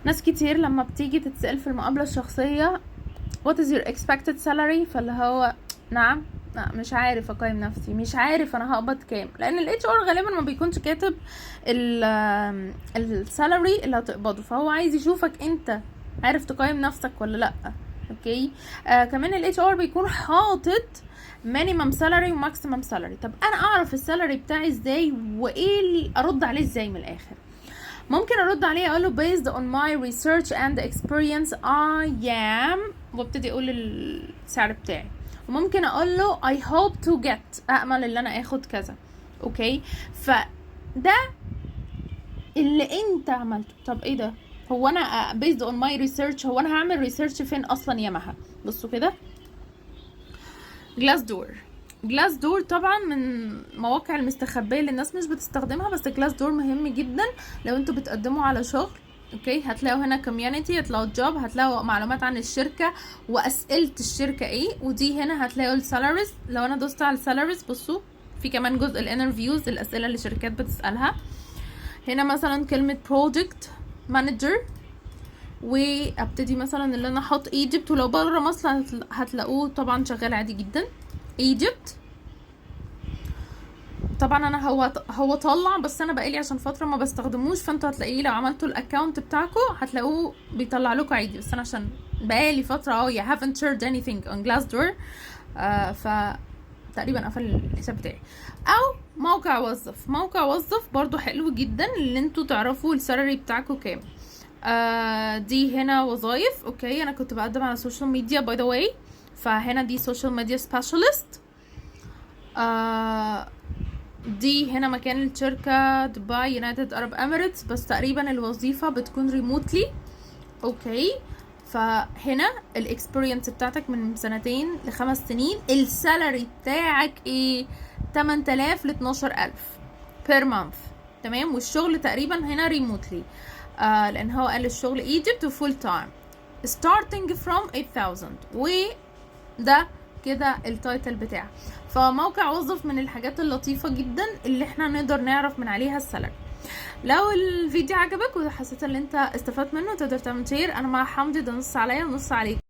ناس كتير لما بتيجي تتسأل في المقابلة الشخصية what is your expected salary، فاللي هو نعم لا مش عارف اقيم نفسي، مش عارف انا هقبض كام، لان الاتش ار غالبا ما بيكونش كاتب السالري اللي هتقبضه، فهو عايز يشوفك انت عارف تقيم نفسك ولا لا. اوكي. كمان الاتش ار بيكون حاطط minimum salary و maximum salary. طب انا اعرف السالري بتاعي ازاي وايه اللي ارد عليه ازاي؟ من الاخر ممكن ارد عليه اقول له based on my research and experience I am، وابتدي اقول السعر بتاعي. وممكن اقول له I hope to get، امل ان انا اخد كذا. اوكي. فده اللي انت عملته. طب ايه ده؟ هو انا based on my research، هو انا هعمل ريسيرش فين اصلا يا مها؟ بصوا كده، جلاس دور طبعا من مواقع المستخبيه اللي الناس مش بتستخدمها، بس جلاس دور مهم جدا لو انتوا بتقدموا على شغل. اوكي. هتلاقوا هنا كوميونتي، هتلاقوا جوب، هتلاقوا معلومات عن الشركه واسئله الشركه ايه، ودي هنا هتلاقوا السالاريز. لو انا دوست على السالاريز بصوا في كمان جزء الانترفيوز، الاسئله اللي الشركات بتسالها. هنا مثلا كلمه بروجكت مانجر، وابتدي مثلا اللي انا احط ايجيبت، ولو بره مصر هتلاقوه طبعا شغال عادي جدا ايجيبت. طبعا انا هو طلع، بس انا بقالي عشان فتره ما بستخدموش، فانتوا هتلاقيه لو عملتوا الاكونت بتاعكم هتلاقوه بيطلع لكم عادي، بس انا عشان بقالي فتره you haven't shared anything on Glassdoor ف تقريبا قفل الحساب بتاعي. او موقع وظف برضو حلو جدا اللي انتوا تعرفوا السالري بتاعكم كام. دي هنا وظايف. اوكي. انا كنت بقدم على سوشيال ميديا باي ذا واي، فهنا دي سوشيال ميديا سبيشالست. دي هنا مكان الشركة دبي يونايتد ارب اميريتس، بس تقريبا الوظيفة بتكون ريموتلي. اوكي. فهنا الاكسبيرينس بتاعتك من 2 ل5 سنين. السالري بتاعك ايه؟ 8000 ل 12000 بير مانث. تمام. والشغل تقريبا هنا ريموتلي، لان هو قال الشغل ايجيبت وفول تايم starting from 8000، وده كده التايتل بتاعه. فموقع وظف من الحاجات اللطيفة جدا اللي احنا نقدر نعرف من عليها السالري. لو الفيديو عجبك وحسيت ان انت استفدت منه تقدر تعمل شير. انا مع حمدي، ده نص عليا ونص عليك.